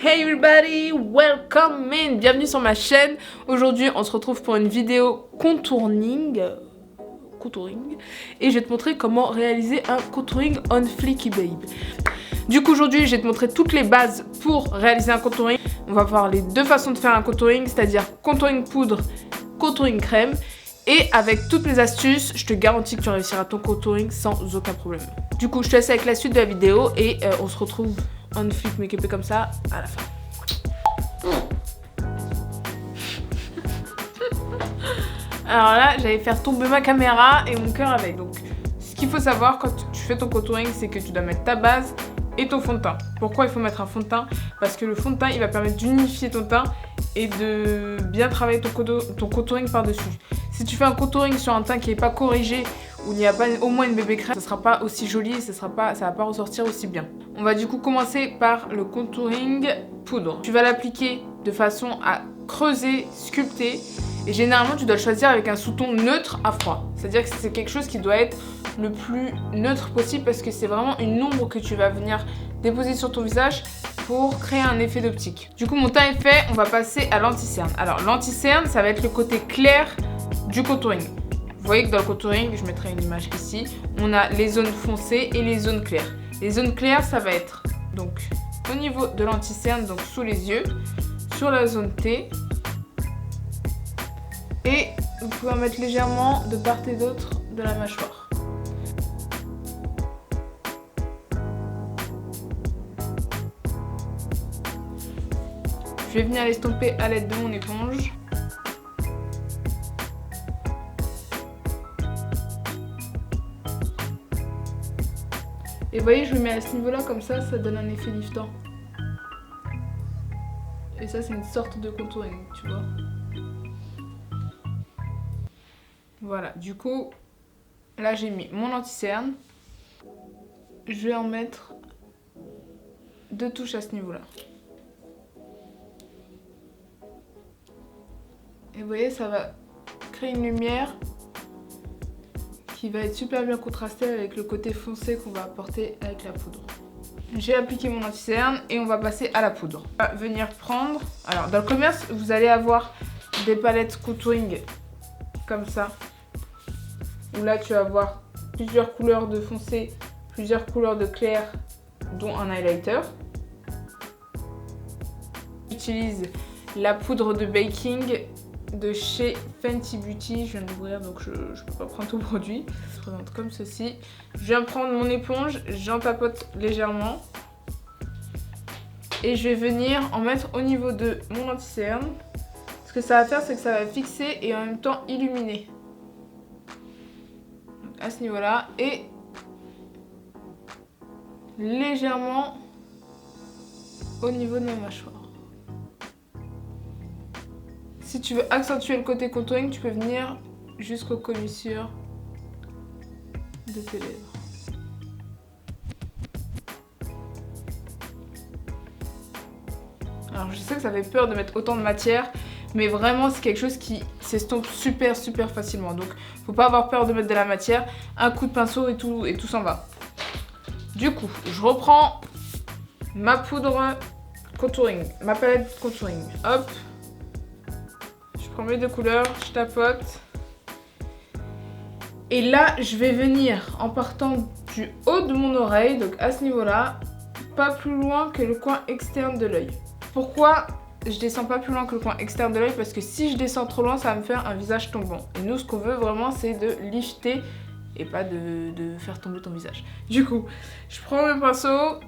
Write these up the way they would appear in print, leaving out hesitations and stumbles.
Hey everybody, welcome in, bienvenue sur ma chaîne. Aujourd'hui on se retrouve pour une vidéo contouring et je vais te montrer comment réaliser un contouring on fleeky babe. Du coup aujourd'hui je vais te montrer toutes les bases pour réaliser un contouring. On va voir les deux façons de faire un contouring, c'est-à-dire contouring poudre, contouring crème. Et avec toutes mes astuces, je te garantis que tu réussiras ton contouring sans aucun problème. Du coup je te laisse avec la suite de la vidéo et on se retrouve on fleek make-upé comme ça à la fin. Alors là, j'allais faire tomber ma caméra et mon cœur avec. Donc, ce qu'il faut savoir quand tu fais ton contouring, c'est que tu dois mettre ta base et ton fond de teint. Pourquoi il faut mettre un fond de teint? Parce que le fond de teint, il va permettre d'unifier ton teint et de bien travailler ton contouring par-dessus. Si tu fais un contouring sur un teint qui n'est pas corrigé, où il n'y a pas au moins une bébé crème, ça ne sera pas aussi joli et ça va pas ressortir aussi bien. On va du coup commencer par le contouring poudre. Tu vas l'appliquer de façon à creuser, sculpter. Et généralement, tu dois le choisir avec un sous-ton neutre à froid. C'est-à-dire que c'est quelque chose qui doit être le plus neutre possible parce que c'est vraiment une ombre que tu vas venir déposer sur ton visage pour créer un effet d'optique. Du coup, mon teint est fait, on va passer à l'anti-cerne. Alors, l'anti-cerne, ça va être le côté clair du contouring. Vous voyez que dans le contouring, je mettrai une image ici, on a les zones foncées et les zones claires. Les zones claires, ça va être donc au niveau de l'anti-cerne, donc sous les yeux, sur la zone T. Et vous pouvez en mettre légèrement de part et d'autre de la mâchoire. Je vais venir l'estomper à l'aide de mon éponge. Et vous voyez, je le mets à ce niveau-là, comme ça donne un effet liftant. Et ça, c'est une sorte de contouring, tu vois. Voilà, du coup, là j'ai mis mon anti-cerne. Je vais en mettre 2 touches à ce niveau-là. Et vous voyez, ça va créer une lumière qui va être super bien contrastée avec le côté foncé qu'on va apporter avec la poudre. J'ai appliqué mon anti-cerne et on va passer à la poudre. On va venir prendre... Alors, dans le commerce, vous allez avoir des palettes contouring comme ça. Où là, tu vas avoir plusieurs couleurs de foncé, plusieurs couleurs de clair, dont un highlighter. J'utilise la poudre de baking de chez Fenty Beauty. Je viens d'ouvrir, donc je ne peux pas prendre tout le produit. Ça se présente comme ceci. Je viens prendre mon éponge, j'en tapote légèrement. Et je vais venir en mettre au niveau de mon anti-cerne. Ce que ça va faire, c'est que ça va fixer et en même temps illuminer. Donc à ce niveau-là. Et légèrement au niveau de ma mâchoire. Si tu veux accentuer le côté contouring, tu peux venir jusqu'aux commissures de tes lèvres. Alors je sais que ça fait peur de mettre autant de matière, mais vraiment c'est quelque chose qui s'estompe super facilement. Donc faut pas avoir peur de mettre de la matière, un coup de pinceau et tout s'en va. Du coup, je reprends ma poudre contouring, ma palette contouring. Hop. Je prends mes 2 couleurs, je tapote. Et là, je vais venir en partant du haut de mon oreille, donc à ce niveau-là, pas plus loin que le coin externe de l'œil. Pourquoi je descends pas plus loin que le coin externe de l'œil? Parce que si je descends trop loin, ça va me faire un visage tombant. Et nous, ce qu'on veut vraiment, c'est de lifter et pas de faire tomber ton visage. Du coup, je prends le pinceau,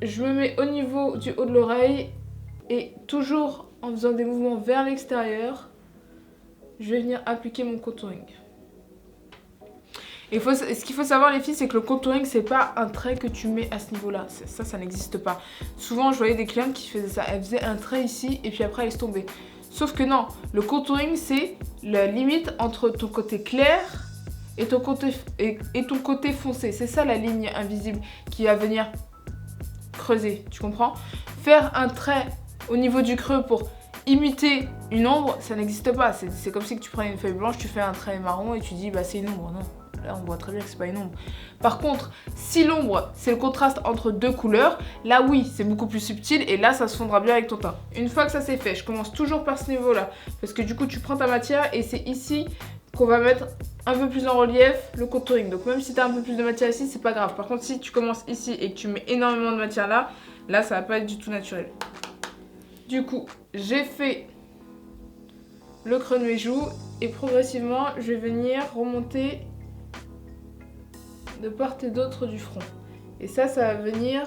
je me mets au niveau du haut de l'oreille et toujours en faisant des mouvements vers l'extérieur, je vais venir appliquer mon contouring. Et ce qu'il faut savoir les filles, c'est que le contouring, c'est pas un trait que tu mets à ce niveau-là. Ça n'existe pas. Souvent, je voyais des clientes qui faisaient ça. Elles faisaient un trait ici et puis après, elles se tombaient. Sauf que non, le contouring, c'est la limite entre ton côté clair et ton côté foncé. C'est ça la ligne invisible qui va venir creuser, tu comprends? Faire un trait au niveau du creux pour imiter une ombre, ça n'existe pas. C'est comme si que tu prenais une feuille blanche, tu fais un trait marron et tu dis bah c'est une ombre. Non, Là, on voit très bien que c'est pas une ombre. Par contre, si l'ombre, c'est le contraste entre deux couleurs, là, oui, c'est beaucoup plus subtil et là, ça se fondra bien avec ton teint. Une fois que ça c'est fait, je commence toujours par ce niveau-là. Parce que du coup, tu prends ta matière et c'est ici qu'on va mettre un peu plus en relief le contouring. Donc même si tu as un peu plus de matière ici, c'est pas grave. Par contre, si tu commences ici et que tu mets énormément de matière là, là, ça va pas être du tout naturel. Du coup, j'ai fait le creux de mes joues et progressivement, je vais venir remonter de part et d'autre du front. Et ça va venir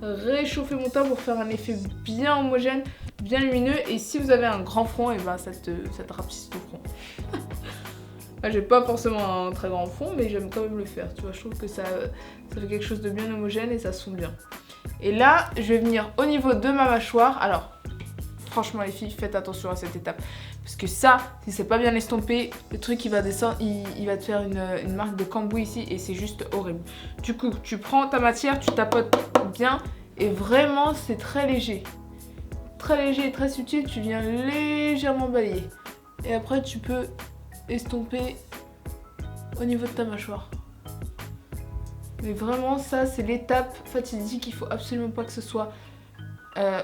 réchauffer mon teint pour faire un effet bien homogène, bien lumineux. Et si vous avez un grand front, et ben ça te rapetisse ton front. J'ai pas forcément un très grand front, mais j'aime quand même le faire. Tu vois, je trouve que ça fait quelque chose de bien homogène et ça se fond bien. Et là, je vais venir au niveau de ma mâchoire. Alors, franchement les filles, faites attention à cette étape. Parce que ça, si c'est pas bien estompé, le truc il va descendre, il va te faire une marque de cambouis ici et c'est juste horrible. Du coup, tu prends ta matière, tu tapotes bien et vraiment c'est très léger. Très léger et très subtil, tu viens légèrement balayer. Et après tu peux estomper au niveau de ta mâchoire. Mais vraiment ça c'est l'étape fatidique, il faut absolument pas que ce soit...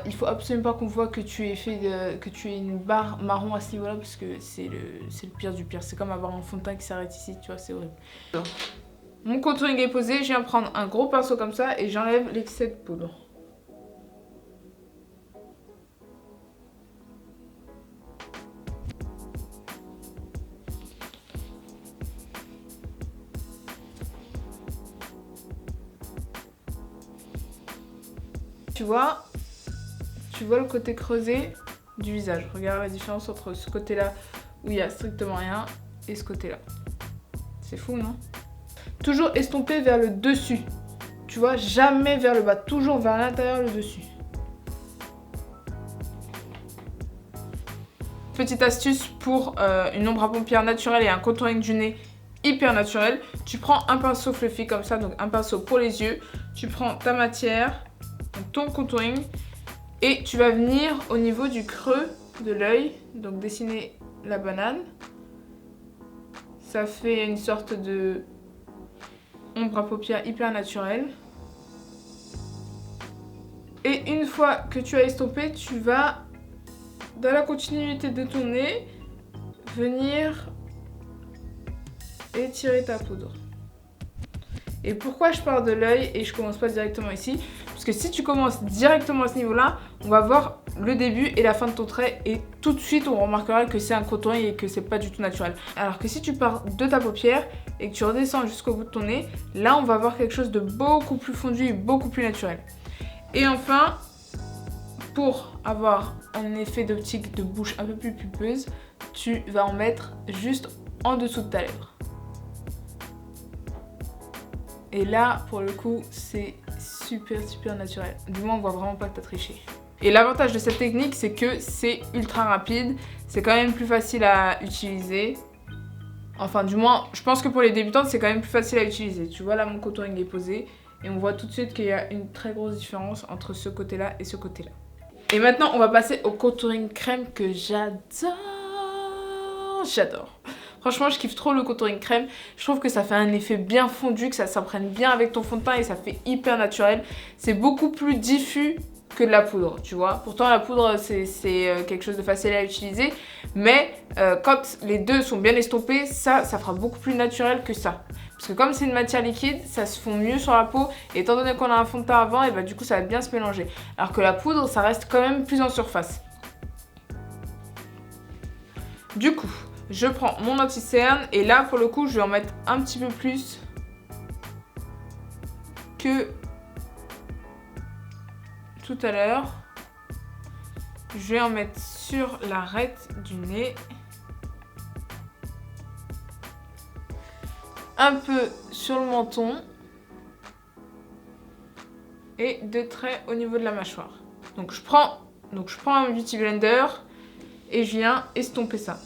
il faut absolument pas qu'on voit que tu aies une barre marron à ce niveau là parce que c'est le pire du pire. C'est comme avoir un fond de teint qui s'arrête ici, tu vois, c'est horrible. Alors, mon contouring est posé, je viens prendre un gros pinceau comme ça et j'enlève l'excès de poudre. Tu vois le côté creusé du visage. Regarde la différence entre ce côté-là où il n'y a strictement rien et ce côté-là. C'est fou, non? Toujours estomper vers le dessus. Tu vois, jamais vers le bas, toujours vers l'intérieur, le dessus. Petite astuce pour une ombre à paupières naturelle et un contouring du nez hyper naturel. Tu prends un pinceau fluffy comme ça, donc un pinceau pour les yeux. Tu prends ta matière, ton contouring. Et tu vas venir au niveau du creux de l'œil, donc dessiner la banane. Ça fait une sorte de ombre à paupières hyper naturelle. Et une fois que tu as estompé, tu vas, dans la continuité de ton nez, venir étirer ta poudre. Et pourquoi je pars de l'œil et je commence pas directement ici? Parce que si tu commences directement à ce niveau-là, on va voir le début et la fin de ton trait et tout de suite on remarquera que c'est un contouring et que c'est pas du tout naturel. Alors que si tu pars de ta paupière et que tu redescends jusqu'au bout de ton nez, là on va voir quelque chose de beaucoup plus fondu et beaucoup plus naturel. Et enfin, pour avoir un effet d'optique de bouche un peu plus pulpeuse, tu vas en mettre juste en dessous de ta lèvre. Et là, pour le coup, c'est super naturel. Du moins, on voit vraiment pas que t'as triché. Et l'avantage de cette technique, c'est que c'est ultra rapide. C'est quand même plus facile à utiliser. Enfin, du moins, je pense que pour les débutantes, c'est quand même plus facile à utiliser. Tu vois, là, mon contouring est posé. Et on voit tout de suite qu'il y a une très grosse différence entre ce côté-là et ce côté-là. Et maintenant, on va passer au contouring crème que j'adore. J'adore. Franchement, je kiffe trop le contouring crème. Je trouve que ça fait un effet bien fondu, que ça s'imprègne bien avec ton fond de teint et ça fait hyper naturel. C'est beaucoup plus diffus que de la poudre, tu vois. Pourtant, la poudre, c'est quelque chose de facile à utiliser. Mais quand les deux sont bien estompés, ça fera beaucoup plus naturel que ça. Parce que comme c'est une matière liquide, ça se fond mieux sur la peau. Et étant donné qu'on a un fond de teint avant, et bah, du coup, ça va bien se mélanger. Alors que la poudre, ça reste quand même plus en surface. Du coup, je prends mon anti-cerne et là, pour le coup, je vais en mettre un petit peu plus que tout à l'heure. Je vais en mettre sur l'arête du nez. Un peu sur le menton. Et 2 traits au niveau de la mâchoire. Donc je prends un Beauty Blender et je viens estomper ça.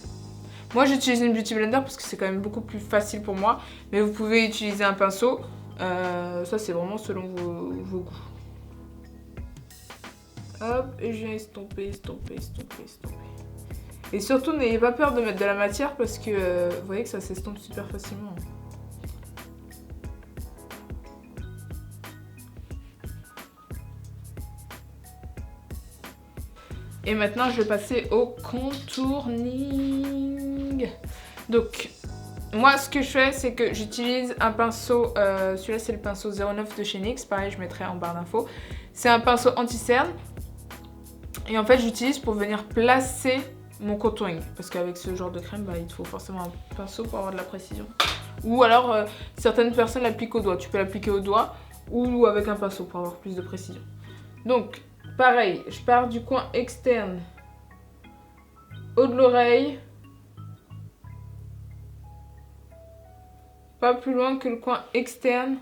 Moi j'utilise une Beauty Blender parce que c'est quand même beaucoup plus facile pour moi. Mais vous pouvez utiliser un pinceau. Ça c'est vraiment selon vos goûts. Hop, et je viens estomper. Et surtout n'ayez pas peur de mettre de la matière parce que vous voyez que ça s'estompe super facilement. Et maintenant, je vais passer au contouring. Donc, moi, ce que je fais, c'est que j'utilise un pinceau. Celui-là, c'est le pinceau 09 de chez NYX. Pareil, je mettrai en barre d'infos. C'est un pinceau anti-cerne. Et en fait, j'utilise pour venir placer mon contouring. Parce qu'avec ce genre de crème, bah, il te faut forcément un pinceau pour avoir de la précision. Ou alors, certaines personnes l'appliquent au doigt. Tu peux l'appliquer au doigt ou avec un pinceau pour avoir plus de précision. Donc, pareil, je pars du coin externe, haut de l'oreille. Pas plus loin que le coin externe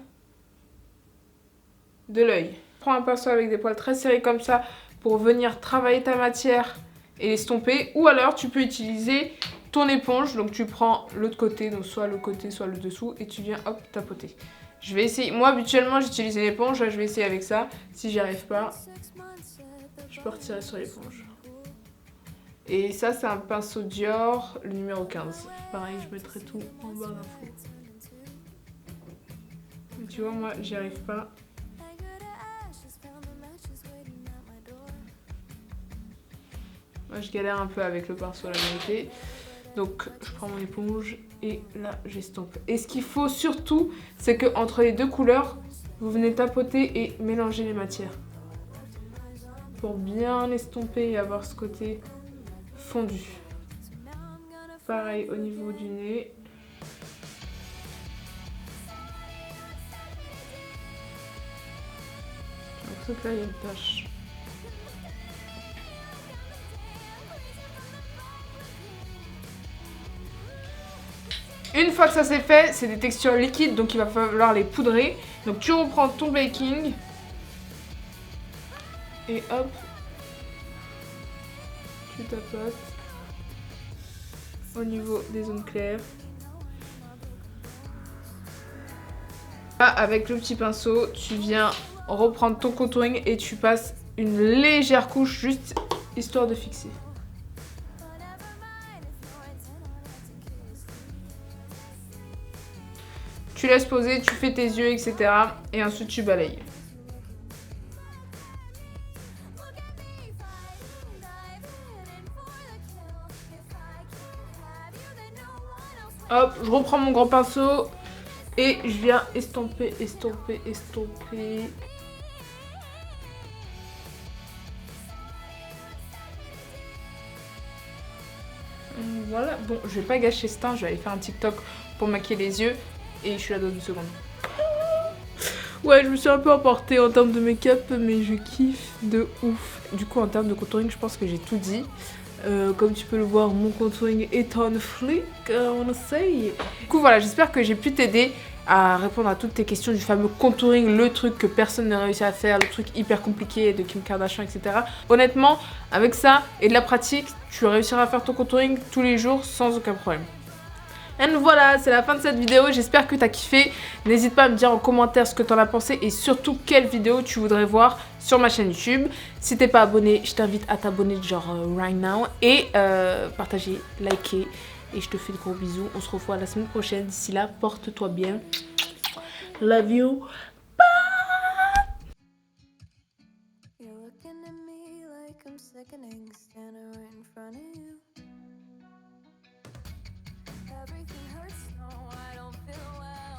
de l'œil. Prends un pinceau avec des poils très serrés comme ça pour venir travailler ta matière et l'estomper. Ou alors tu peux utiliser ton éponge. Donc tu prends l'autre côté, donc soit le côté, soit le dessous, et tu viens hop tapoter. Je vais essayer. Moi habituellement j'utilise une éponge. Là, je vais essayer avec ça. Si j'y arrive pas, je peux retirer sur l'éponge. Et ça c'est un pinceau Dior, le numéro 15. Pareil, je mettrai tout en barre d'infos. Tu vois, moi, j'y arrive pas. Moi, je galère un peu avec le pinceau, la vérité. Donc, je prends mon éponge et là, j'estompe. Et ce qu'il faut surtout, c'est qu'entre les deux couleurs, vous venez tapoter et mélanger les matières. Pour bien estomper et avoir ce côté fondu. Pareil au niveau du nez. Donc là, il y a une tache. Une fois que ça c'est fait, c'est des textures liquides, donc il va falloir les poudrer. Donc tu reprends ton baking. Et hop. Tu tapotes. Au niveau des zones claires. Là, avec le petit pinceau, tu viens reprendre ton contouring et tu passes une légère couche juste histoire de fixer. Tu laisses poser, tu fais tes yeux, etc. Et ensuite tu balayes. Hop, je reprends mon grand pinceau et je viens estomper, estomper, estomper. Voilà, bon, je vais pas gâcher ce temps, je vais aller faire un TikTok pour maquiller les yeux et je suis là dans une seconde. Ouais, je me suis un peu emportée en termes de make-up, mais je kiffe de ouf. Du coup, en termes de contouring, je pense que j'ai tout dit. Comme tu peux le voir, mon contouring est on flic, on essaye. Du coup, voilà, j'espère que j'ai pu t'aider à répondre à toutes tes questions du fameux contouring, le truc que personne n'a réussi à faire, le truc hyper compliqué de Kim Kardashian, etc. Honnêtement, avec ça et de la pratique, tu réussiras à faire ton contouring tous les jours sans aucun problème. Et voilà, c'est la fin de cette vidéo, j'espère que t'as kiffé. N'hésite pas à me dire en commentaire ce que t'en as pensé et surtout quelle vidéo tu voudrais voir sur ma chaîne YouTube. Si t'es pas abonné, je t'invite à t'abonner genre right now et partager, liker. Et je te fais de gros bisous, on se revoit la semaine prochaine. D'ici là, porte-toi bien. Love you. Everything hurts, no, I don't feel well.